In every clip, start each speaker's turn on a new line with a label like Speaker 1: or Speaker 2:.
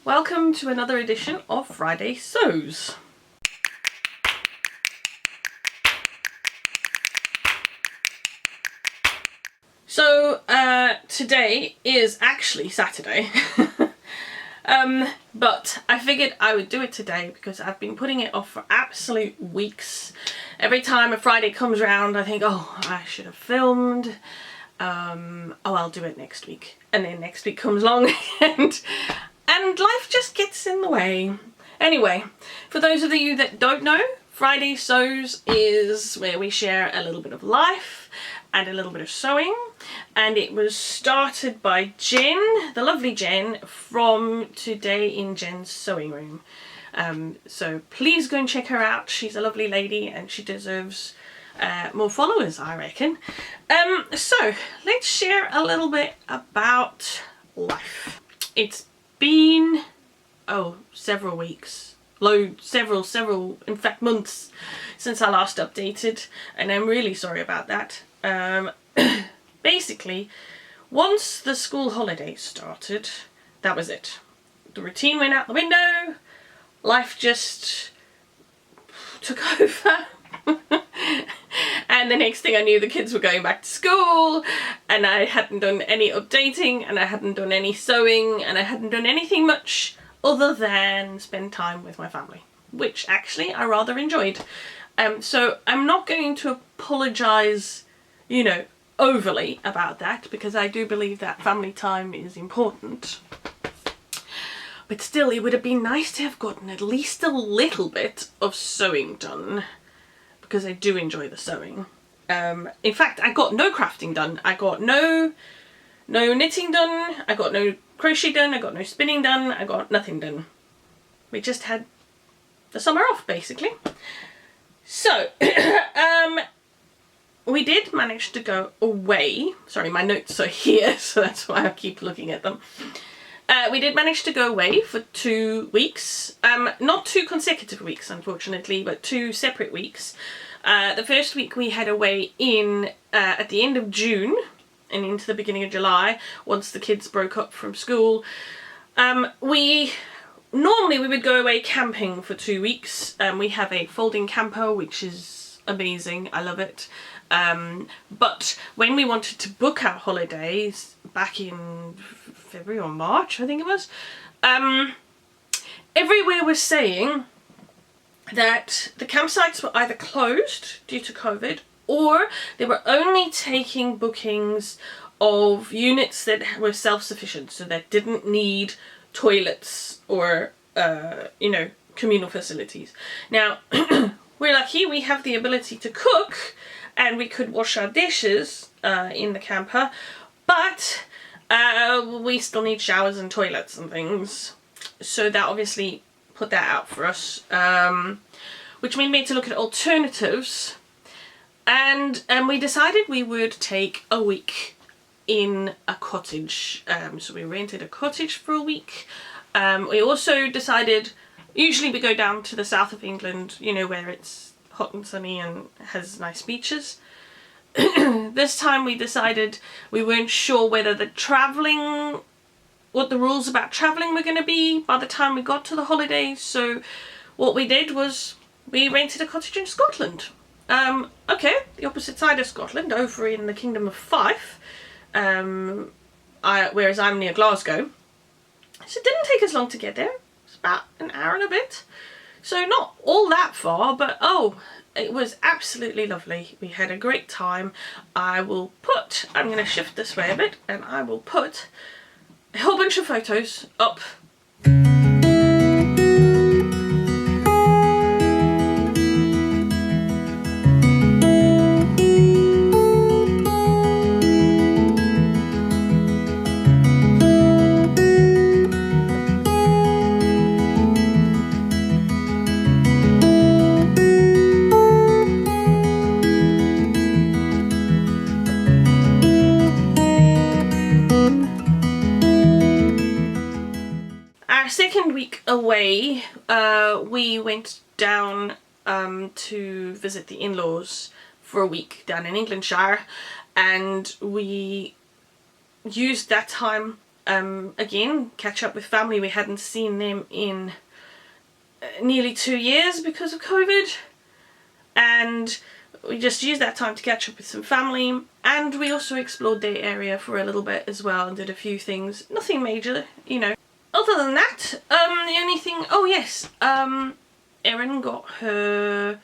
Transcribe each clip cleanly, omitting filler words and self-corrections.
Speaker 1: Welcome to another edition of Friday Sews. So today is actually Saturday, but I figured I would do it today because I've been putting it off for absolute weeks. Every time a Friday comes around I think, oh, I should have filmed, oh, I'll do it next week, and then next week comes along and life just gets in the way. Anyway, for those of you that don't know, Friday Sews is where we share a little bit of life and a little bit of sewing, and it was started by Jen, the lovely Jen, from Today in Jen's Sewing Room. So please go and check her out. She's a lovely lady and she deserves more followers, I reckon. So let's share a little bit about life. It's been several weeks, several in fact months since I last updated, and I'm really sorry about that. Basically, once the school holidays started, that was it. The routine went out the window, life just took over. And the next thing I knew, the kids were going back to school, and I hadn't done any updating, and I hadn't done any sewing, and I hadn't done anything much other than spend time with my family, which actually I rather enjoyed. So I'm not going to apologise, you know, overly about that, because I do believe that family time is important. But still, it would have been nice to have gotten at least a little bit of sewing done, because I do enjoy the sewing. In fact, I got no crafting done. I got no knitting done. I got no crochet done. I got no spinning done. I got nothing done. We just had the summer off, basically. So, we did manage to go away. Sorry, my notes are here, so that's why I keep looking at them. We did manage to go away for 2 weeks. Not 2 consecutive weeks, unfortunately, but 2 separate weeks. The first week we had away at the end of June and into the beginning of July, once the kids broke up from school. Normally we would go away camping for 2 weeks. We have a folding camper, which is amazing. I love it. But when we wanted to book our holidays back in February or March, I think it was, everywhere was saying that the campsites were either closed due to COVID, or they were only taking bookings of units that were self-sufficient, so that didn't need toilets or, you know, communal facilities. Now, we're lucky we have the ability to cook, and we could wash our dishes in the camper, but we still need showers and toilets and things. So that obviously put that out for us, which made me to look at alternatives, and we decided we would take a week in a cottage. So we rented a cottage for a week. We also decided, usually we go down to the south of England, you know, where it's hot and sunny and has nice beaches. This time we decided we weren't sure whether what the rules about travelling were going to be by the time we got to the holidays. So what we did was we rented a cottage in Scotland. Okay, the opposite side of Scotland, over in the Kingdom of Fife, whereas I'm near Glasgow. So it didn't take us long to get there. It's about an hour and a bit. So not all that far, but it was absolutely lovely. We had a great time. I'm going to shift this way a bit, and I will put a whole bunch of photos up. Second week away, we went down to visit the in-laws for a week down in Englandshire, and we used that time again, catch up with family. We hadn't seen them in nearly 2 years because of COVID, and we just used that time to catch up with some family, and we also explored their area for a little bit as well and did a few things. Nothing major, you know. Other than that, the only thing, oh yes, Erin got her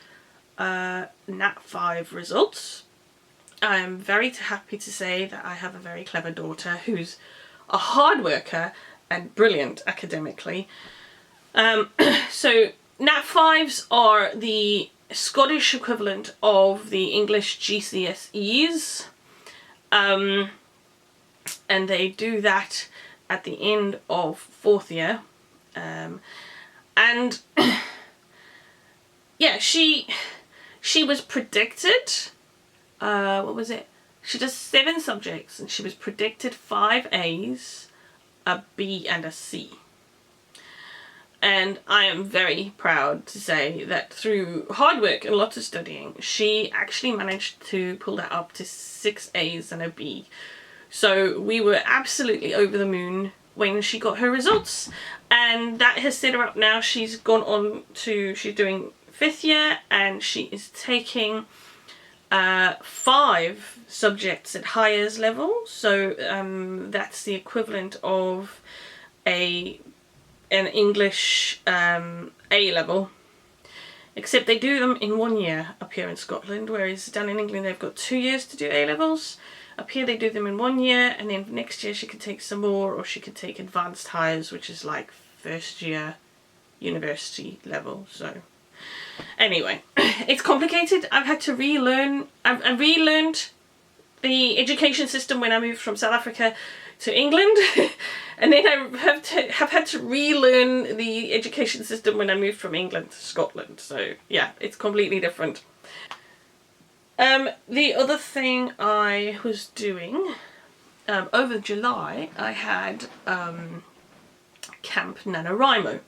Speaker 1: Nat 5 results. I'm very happy to say that I have a very clever daughter who's a hard worker and brilliant academically. So Nat 5s are the Scottish equivalent of the English GCSEs, and they do that at the end of 4th year, and yeah, she was predicted, what was it? She does 7 subjects and she was predicted 5 A's, a B and a C. And I am very proud to say that through hard work and lots of studying, she actually managed to pull that up to 6 A's and a B. So we were absolutely over the moon when she got her results, and that has set her up now. She's gone on to, she's doing 5th year, and she is taking 5 subjects at Highers level. So that's the equivalent of an English A level, except they do them in 1 year up here in Scotland, whereas down in England they've got 2 years to do A levels. Up here they do them in 1 year, and then next year she could take some more, or she could take advanced Highers, which is like 1st year university level. So anyway, it's complicated. I've had to relearn, I've relearned the education system when I moved from South Africa to England, and then I have had to relearn the education system when I moved from England to Scotland. So yeah, it's completely different. The other thing I was doing, over July, I had Camp NaNoWriMo.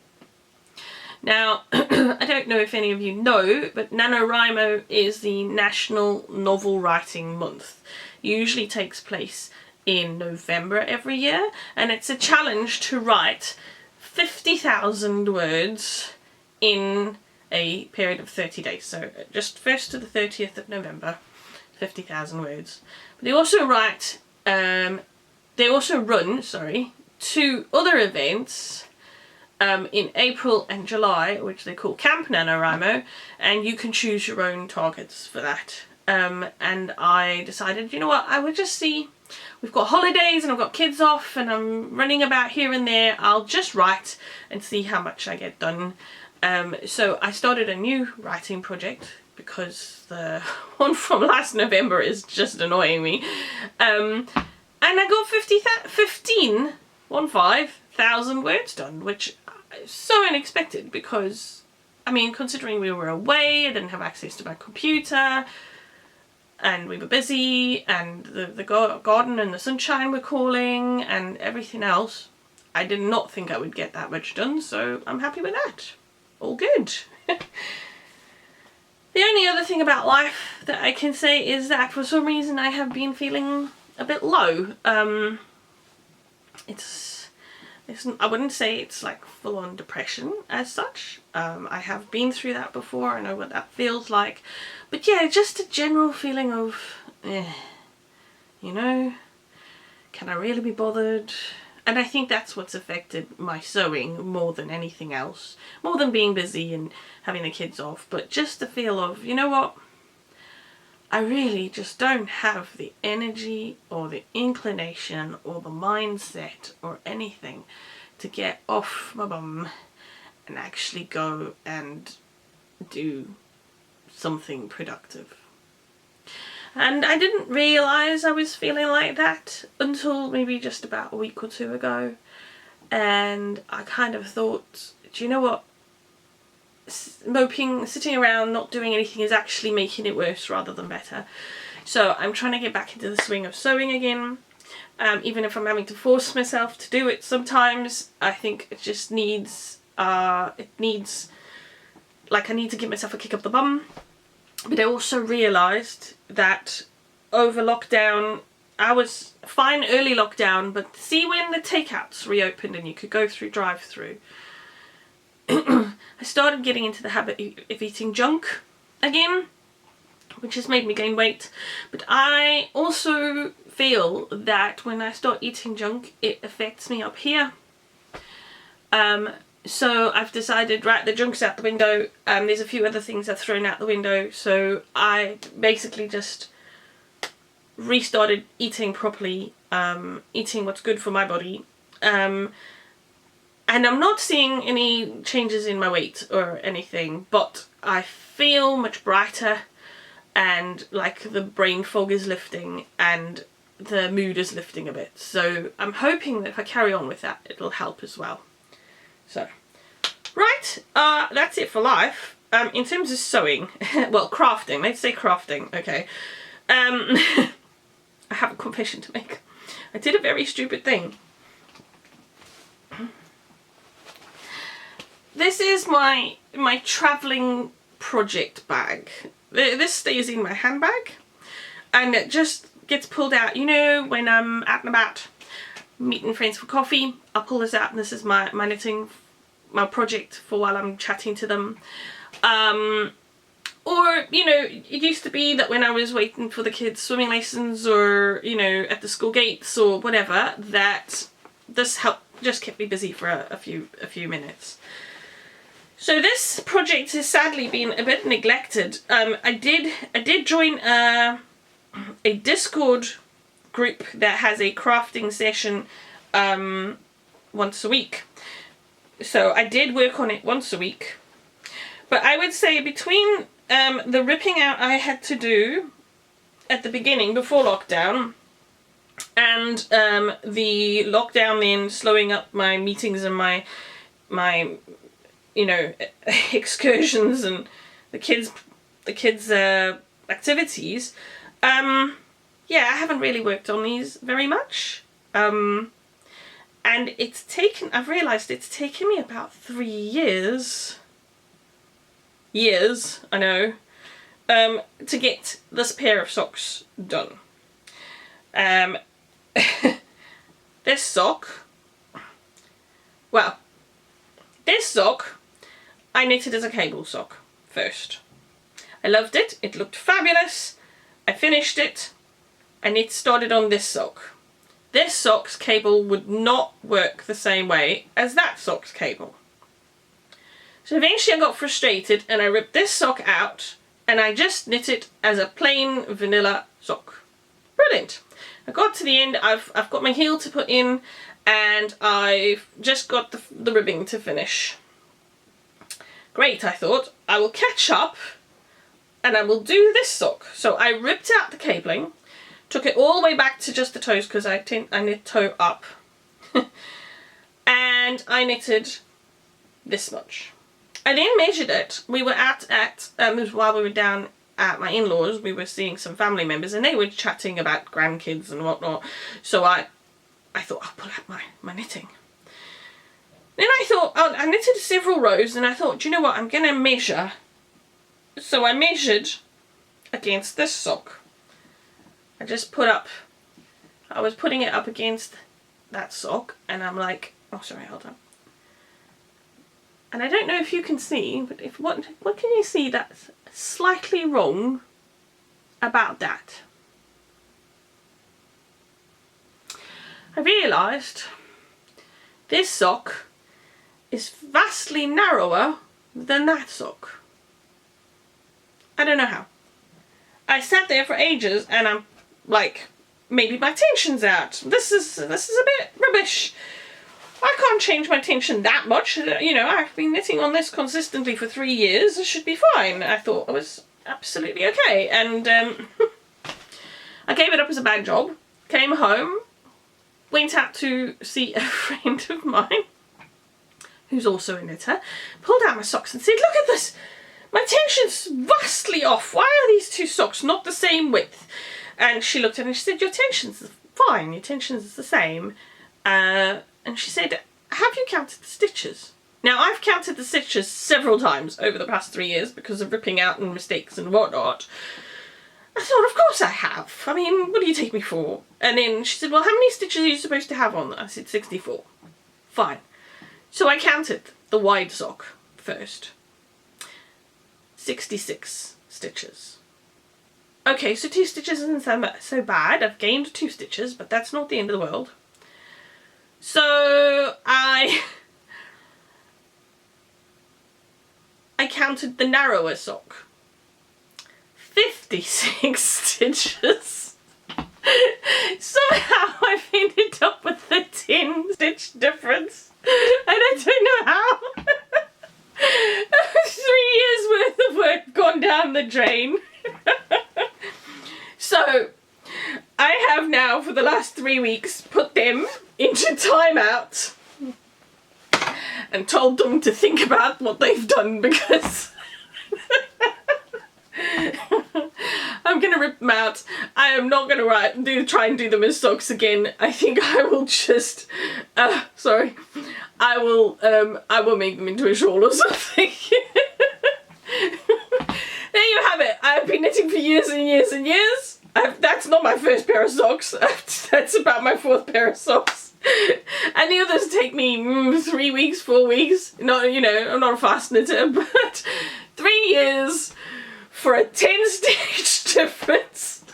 Speaker 1: Now, I don't know if any of you know, but NaNoWriMo is the National Novel Writing Month. It usually takes place in November every year, and it's a challenge to write 50,000 words in a period of 30 days. So just 1st to the 30th of November, 50,000 words. But they also run 2 other events in April and July, which they call Camp NaNoWriMo, and you can choose your own targets for that. And I decided, you know what, I would just see, we've got holidays and I've got kids off and I'm running about here and there, I'll just write and see how much I get done. So I started a new writing project because the one from last November is just annoying me. And I got 15,000 words done, which is so unexpected because, I mean, considering we were away, I didn't have access to my computer, and we were busy, and the garden and the sunshine were calling, and everything else, I did not think I would get that much done, so I'm happy with that. All good. The only other thing about life that I can say is that for some reason I have been feeling a bit low. I wouldn't say it's like full-on depression as such. I have been through that before, I know what that feels like. But yeah, just a general feeling of, you know, can I really be bothered? And I think that's what's affected my sewing more than anything else. More than being busy and having the kids off, but just the feel of, you know what? I really just don't have the energy or the inclination or the mindset or anything to get off my bum and actually go and do something productive. And I didn't realise I was feeling like that until maybe just about a week or 2 ago. And I kind of thought, do you know what? Moping, sitting around, not doing anything is actually making it worse rather than better. So I'm trying to get back into the swing of sewing again. Even if I'm having to force myself to do it sometimes, I think it just needs, I need to give myself a kick up the bum. But I also realised that over lockdown I was fine early lockdown, but see when the takeouts reopened and you could go through drive-through, I started getting into the habit of eating junk again, which has made me gain weight. But I also feel that when I start eating junk, it affects me up here. So I've decided, right, the junk's out the window. There's a few other things I've thrown out the window. So I basically just restarted eating properly, eating what's good for my body. And I'm not seeing any changes in my weight or anything, but I feel much brighter, and like the brain fog is lifting and the mood is lifting a bit. So I'm hoping that if I carry on with that, it'll help as well. So, right, that's it for life. In terms of sewing, well, crafting, let's say crafting, okay. I have a confession to make. I did a very stupid thing. This is my travelling project bag. This stays in my handbag, and it just gets pulled out, you know, when I'm out and about meeting friends for coffee. I'll pull this out, and this is my knitting, my project for while I'm chatting to them. Or, you know, it used to be that when I was waiting for the kids' swimming lessons, or, you know, at the school gates or whatever, that this just kept me busy for a few minutes. So this project has sadly been a bit neglected. I did join a Discord group that has a crafting session once a week. So I did work on it once a week. But I would say between the ripping out I had to do at the beginning before lockdown, and the lockdown then slowing up my meetings and my you know, excursions and the kids activities, yeah, I haven't really worked on these very much. And I've realised it's taken me about 3 years, I know, to get this pair of socks done. This sock, I knitted as a cable sock first. I loved it. It looked fabulous. I finished it, and it started on this sock. This sock's cable would not work the same way as that sock's cable. So eventually I got frustrated and I ripped this sock out, and I just knit it as a plain vanilla sock. Brilliant. I got to the end, I've got my heel to put in, and I've just got the ribbing to finish. Great, I thought. I will catch up and I will do this sock. So I ripped out the cabling, took it all the way back to just the toes because I knit toe up. And I knitted this much. I then measured it. We were while we were down at my in-laws, we were seeing some family members, and they were chatting about grandkids and whatnot. So I thought, I'll pull out my knitting. Then I thought, I knitted several rows, and I thought, do you know what, I'm going to measure. So I measured against this sock. I was putting it up against that sock, and I'm like, oh sorry, hold on. And I don't know if you can see, but what can you see that's slightly wrong about that? I realised this sock is vastly narrower than that sock. I don't know how. I sat there for ages and I'm like, maybe my tension's out. This is a bit rubbish. I can't change my tension that much. You know, I've been knitting on this consistently for 3 years. It should be fine. I thought it was absolutely okay. And I gave it up as a bad job. Came home, went out to see a friend of mine who's also a knitter, pulled out my socks and said, look at this, my tension's vastly off. Why are these two socks not the same width? And she looked at it and she said, your tension's fine, your tension's the same. And she said, have you counted the stitches? Now, I've counted the stitches several times over the past 3 years because of ripping out and mistakes and whatnot. I thought, of course I have. I mean, what do you take me for? And then she said, well, how many stitches are you supposed to have on? I said, 64. Fine. So I counted the wide sock first. 66 stitches. Okay, so 2 stitches isn't so bad. I've gained 2 stitches, but that's not the end of the world. So I counted the narrower sock. 56 stitches. Somehow I've ended up with a 10 stitch difference. And I don't know how. 3 years worth of work gone down the drain. So I have now for the last 3 weeks put them into timeout and told them to think about what they've done, because I'm gonna rip them out. I am not gonna try and do them as socks again. I think I will just I will make them into a shawl or something. There you have it. I've been knitting for years and years and years. That's not my first pair of socks. That's about my 4th pair of socks. And the others take me 3 weeks, 4 weeks. Not, you know, I'm not a fast knitter, but 3 years for a 10 stitch difference.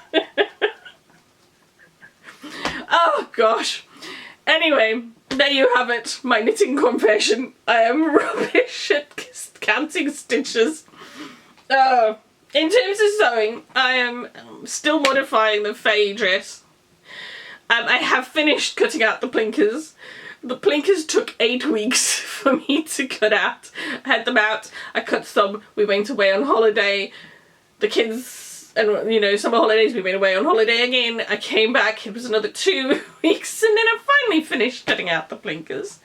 Speaker 1: Oh gosh. Anyway, there you have it, my knitting confession. I am rubbish at counting stitches. In terms of sewing, I am still modifying the Faye dress. I have finished cutting out the plinkers. The plinkers took 8 weeks for me to cut out. I had them out, I cut some, we went away on holiday. The kids, and you know, summer holidays, we went away on holiday again. I came back, it was another 2 weeks, and then I finally finished cutting out the plinkers.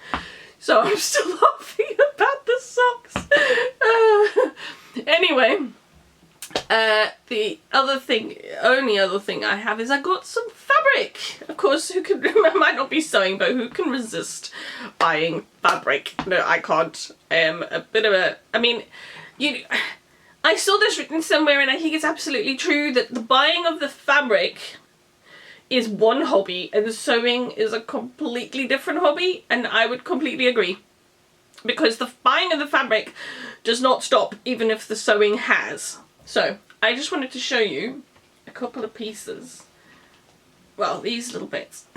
Speaker 1: So I'm still laughing about the socks. Anyway. The only other thing I have is I got some fabric. Of course, I might not be sewing, but who can resist buying fabric? No, I can't. I saw this written somewhere, and I think it's absolutely true, that the buying of the fabric is one hobby and sewing is a completely different hobby, and I would completely agree. Because the buying of the fabric does not stop even if the sewing has. So, I just wanted to show you a couple of pieces. Well, these little bits.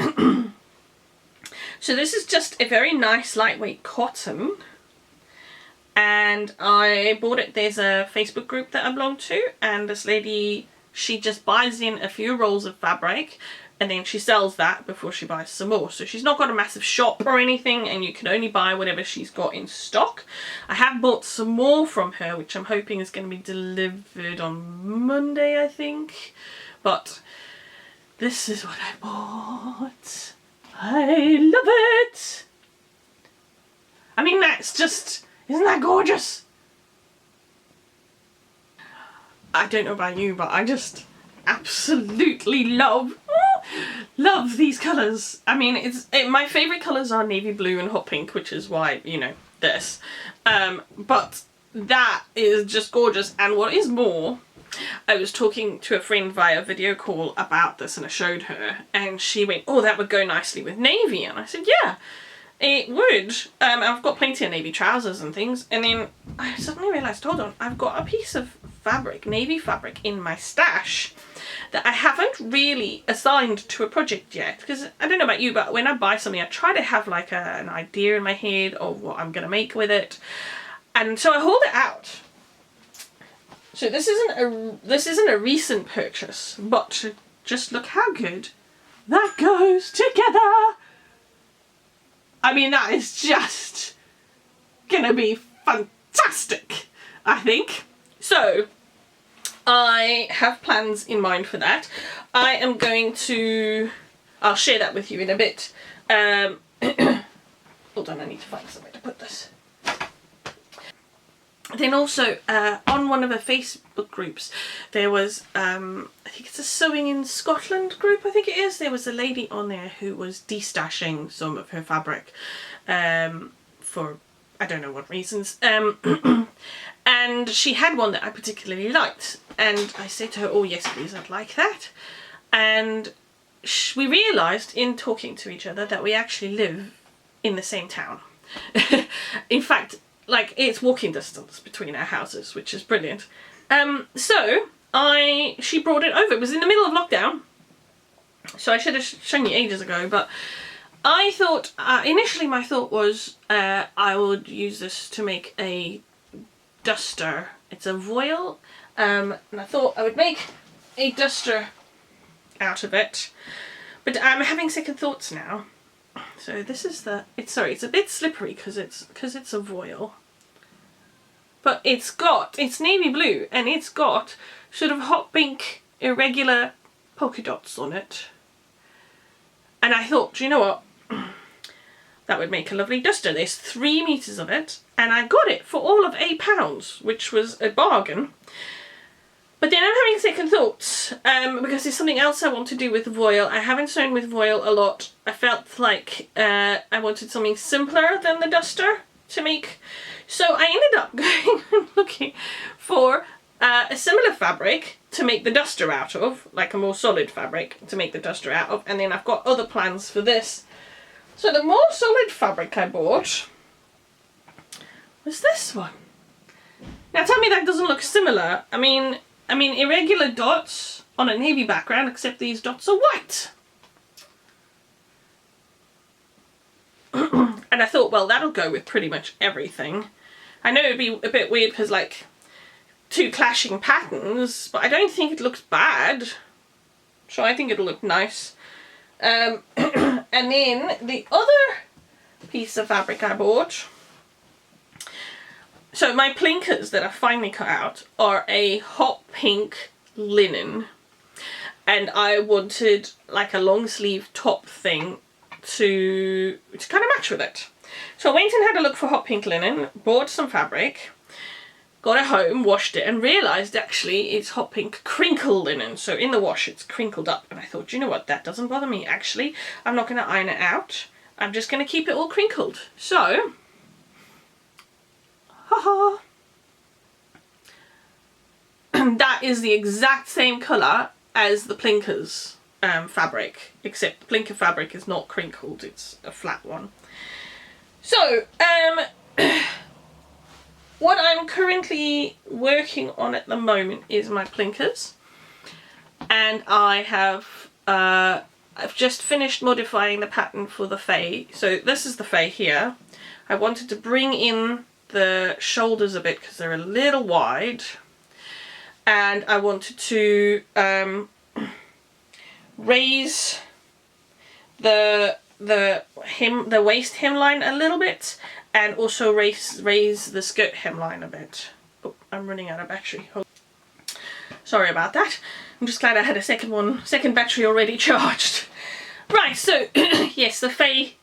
Speaker 1: So this is just a very nice lightweight cotton. And I bought it, there's a Facebook group that I belong to, and this lady, she just buys in a few rolls of fabric and then she sells that before she buys some more. So she's not got a massive shop or anything, and you can only buy whatever she's got in stock. I have bought some more from her, which I'm hoping is going to be delivered on Monday, I think. But this is what I bought. I love it. I mean, that's just, isn't that gorgeous? I don't know about you, but I just absolutely love these colours. I mean, my favourite colours are navy blue and hot pink, which is why, you know, this. But that is just gorgeous. And what is more, I was talking to a friend via video call about this, and I showed her, and she went, oh, that would go nicely with navy. And I said, yeah, it would. I've got plenty of navy trousers and things. And then I suddenly realised, hold on, I've got a piece of fabric, navy fabric, in my stash that I haven't really assigned to a project yet. Because I don't know about you, but when I buy something, I try to have like an idea in my head of what I'm going to make with it. And so I hold it out. So this isn't a recent purchase, but just look how good that goes together. I mean, that is just gonna be fantastic, I think. So, I have plans in mind for that. I am going to, I'll share that with you in a bit. Hold on, I need to find somewhere to put this. Then also, on one of the Facebook groups, there was, I think it's a Sewing in Scotland group, I think it is. There was a lady on there who was destashing some of her fabric for, I don't know what reasons. and she had one that I particularly liked, and I said to her, oh yes please, I'd like that. And we realised in talking to each other that we actually live in the same town. In fact, like, it's walking distance between our houses, which is brilliant. So she brought it over. It was in the middle of lockdown, so I should have shown you ages ago, but I thought, initially my thought was I would use this to make a duster. It's a voile, and I thought I would make a duster out of it, but I'm having second thoughts now. So this is it's a bit slippery because it's a voile, but it's navy blue, and it's got sort of hot pink irregular polka dots on it, and I thought, do you know what, that would make a lovely duster. There's 3 meters of it, and I got it for all of £8, which was a bargain. But then I'm having second thoughts, because there's something else I want to do with voile. I haven't sewn with voile a lot. I felt like I wanted something simpler than the duster to make. So I ended up going and looking for a similar fabric to make the duster out of, like a more solid fabric to make the duster out of, and then I've got other plans for this. So the more solid fabric I bought was this one. Now tell me that doesn't look similar. I mean irregular dots on a navy background, except these dots are white. And I thought, well, that'll go with pretty much everything. I know it'd be a bit weird because, like, 2 clashing patterns, but I don't think it looks bad. So I think it'll look nice. And then the other piece of fabric I bought, so my plinkers that I finally cut out are a hot pink linen, and I wanted like a long sleeve top thing to kind of match with it. So I went and had a look for hot pink linen, bought some fabric, got it home, washed it, and realised actually it's hot pink crinkle linen. So in the wash it's crinkled up, and I thought, you know what, that doesn't bother me actually. I'm not going to iron it out. I'm just going to keep it all crinkled. So, haha. That is the exact same colour as the plinkers fabric, except the plinker fabric is not crinkled, it's a flat one. So, what I'm currently working on at the moment is my plinkers, and I have I've just finished modifying the pattern for the fay. So this is the fay here. I wanted to bring in the shoulders a bit because they're a little wide, and I wanted to raise the waist hemline a little bit, and also raise the skirt hemline a bit. Oh, I'm running out of battery. Sorry about that. I'm just glad I had a second battery already charged. Right, so yes, the fay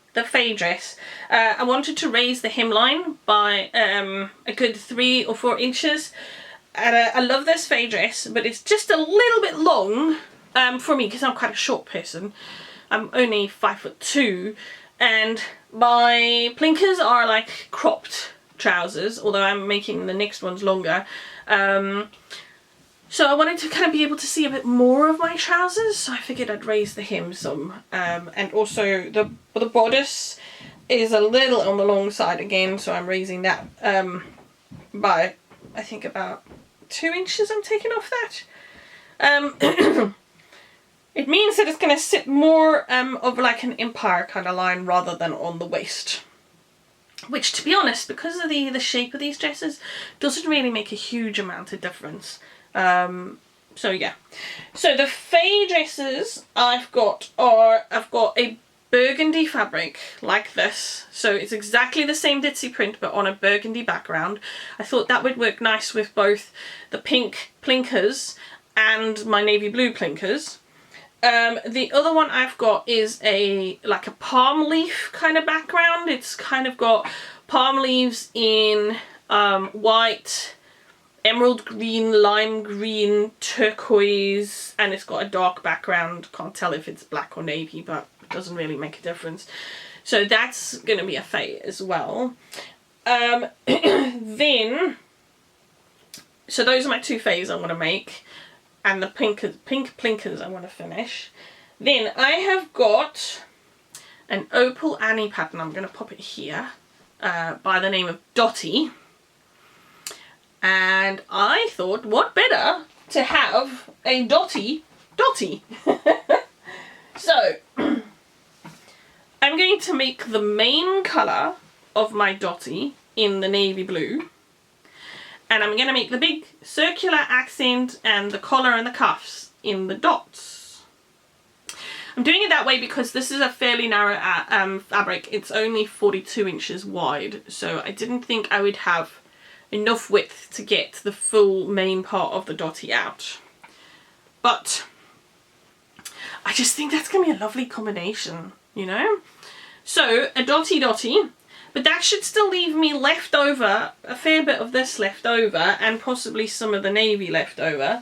Speaker 1: dress. I wanted to raise the hemline by a good 3 or 4 inches. And I love this fay dress, but it's just a little bit long for me because I'm quite a short person. I'm only 5'2", and my plinkers are like cropped trousers, although I'm making the next ones longer. So I wanted to kind of be able to see a bit more of my trousers, so I figured I'd raise the hem some. And also the bodice is a little on the long side again, so I'm raising that by, I think, about 2 inches I'm taking off that. It means that it's going to sit more of like an empire kind of line rather than on the waist. Which, to be honest, because of the shape of these dresses, doesn't really make a huge amount of difference. So yeah. So the fay dresses I've got a burgundy fabric like this. So it's exactly the same ditzy print but on a burgundy background. I thought that would work nice with both the pink plinkers and my navy blue plinkers. The other one I've got is like a palm leaf kind of background. It's kind of got palm leaves in white, emerald green, lime green, turquoise, and it's got a dark background. Can't tell if it's black or navy, but it doesn't really make a difference. So that's going to be a fay as well. Then So those are my two fays I want to make, and the pink plinkers I want to finish. Then I have got an Opal Annie pattern. I'm going to pop it here, by the name of Dotty. And I thought, what better to have a Dotty. So I'm going to make the main colour of my Dotty in the navy blue. And I'm going to make the big circular accent and the collar and the cuffs in the dots. I'm doing it that way because this is a fairly narrow fabric. It's only 42 inches wide, so I didn't think I would have enough width to get the full main part of the Dotty out. But I just think that's going to be a lovely combination, you know? So, a Dotty. But that should still leave me left over, a fair bit of this left over, and possibly some of the navy left over.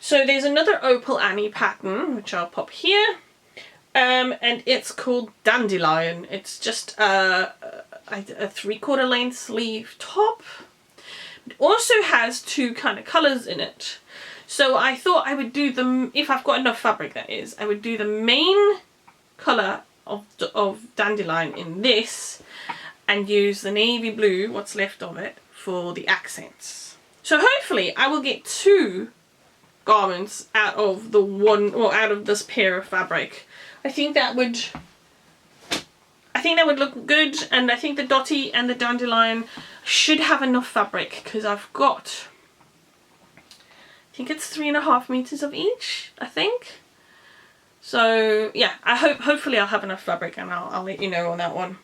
Speaker 1: So there's another Opal Annie pattern, which I'll pop here. And it's called Dandelion. It's just a 3/4 length sleeve top. It also has two kind of colours in it. So I thought I would do them, if I've got enough fabric that is, I would do the main colour of Dandelion in this, and use the navy blue, what's left of it, for the accents. So hopefully I will get 2 garments out of the one, or out of this pair of fabric. I think that would look good, and I think the Dotty and the Dandelion should have enough fabric, because I've got, I think it's 3.5 meters of each, I think. So yeah, hopefully I'll have enough fabric, and I'll let you know on that one.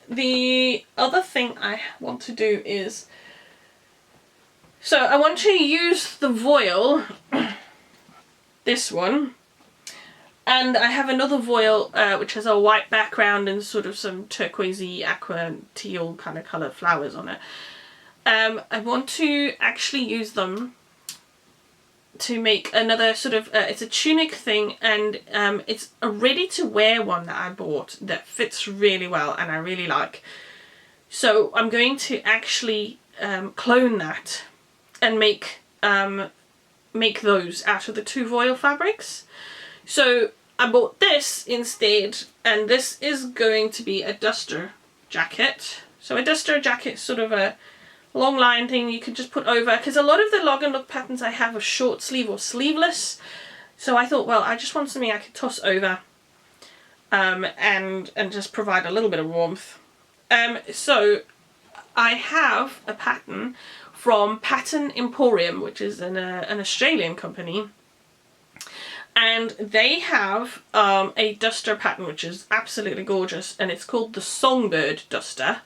Speaker 1: The other thing I want to do is, so I want to use the voile, this one, and I have another voile which has a white background and sort of some turquoisey, aqua, teal kind of colour flowers on it. I want to actually use them to make another sort of, it's a tunic thing, and it's a ready to wear one that I bought that fits really well and I really like. So I'm going to actually clone that and make those out of the 2 voile fabrics. So I bought this instead, and this is going to be a duster jacket. So a duster jacket is sort of a long line thing you can just put over, because a lot of the log and look patterns I have are short sleeve or sleeveless. So I thought, well, I just want something I could toss over and just provide a little bit of warmth. So I have a pattern from Pattern Emporium, which is an Australian company, and they have a duster pattern which is absolutely gorgeous, and it's called the Songbird Duster.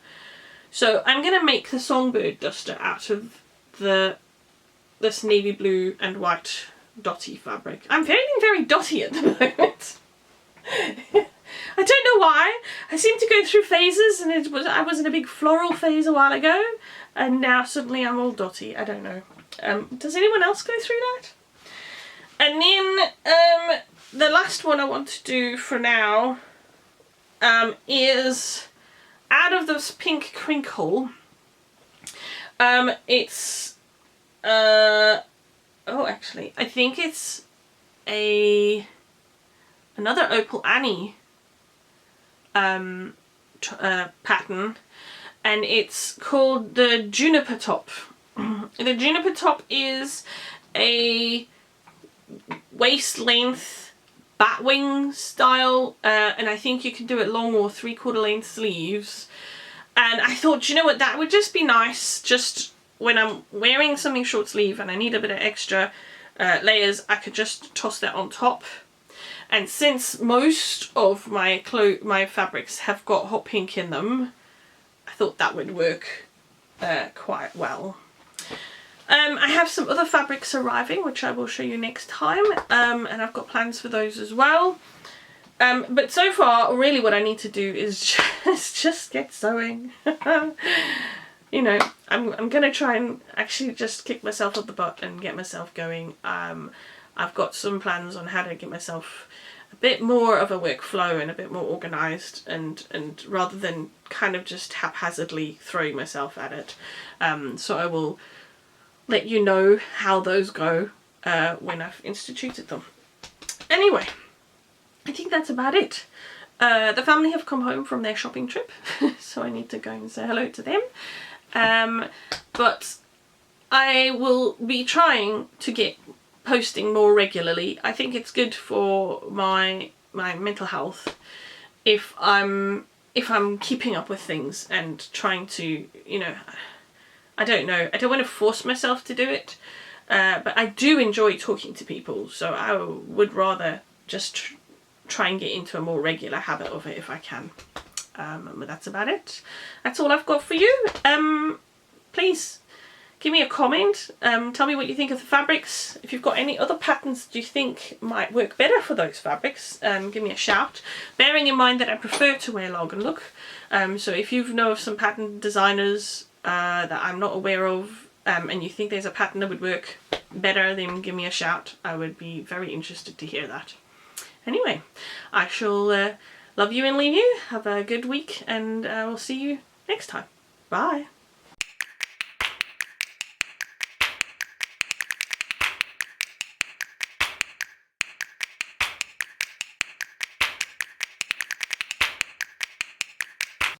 Speaker 1: So I'm going to make the Songbird Duster out of this navy blue and white Dotty fabric. I'm feeling very Dotty at the moment. I don't know why. I seem to go through phases, and I was in a big floral phase a while ago, and now suddenly I'm all Dotty. I don't know. Does anyone else go through that? And then the last one I want to do for now is out of this pink crinkle. It's actually I think it's another Opal Annie pattern, and it's called the Juniper Top. The Juniper Top is a waist length batwing style, and I think you can do it long or 3/4 length sleeves. And I thought, you know what, that would just be nice just when I'm wearing something short sleeve and I need a bit of extra layers, I could just toss that on top. And since most of my fabrics have got hot pink in them, I thought that would work quite well. I have some other fabrics arriving, which I will show you next time, and I've got plans for those as well. But so far, really what I need to do is just get sewing. You know, I'm going to try and actually just kick myself up the butt and get myself going. I've got some plans on how to get myself a bit more of a workflow and a bit more organised, and rather than kind of just haphazardly throwing myself at it. So I will let you know how those go when I've instituted them. Anyway, I think that's about it. The family have come home from their shopping trip, so I need to go and say hello to them. But I will be trying to get posting more regularly. I think it's good for my mental health if I'm keeping up with things and trying to, you know, I don't know, I don't want to force myself to do it, but I do enjoy talking to people, so I would rather just try and get into a more regular habit of it if I can. But that's about it. That's all I've got for you. Please give me a comment. Tell me what you think of the fabrics. If you've got any other patterns do you think might work better for those fabrics, give me a shout. Bearing in mind that I prefer to wear log and look. So if you know of some pattern designers that I'm not aware of, and you think there's a pattern that would work better, then give me a shout. I would be very interested to hear that. Anyway, I shall love you and leave you. Have a good week, and I will see you next time. Bye.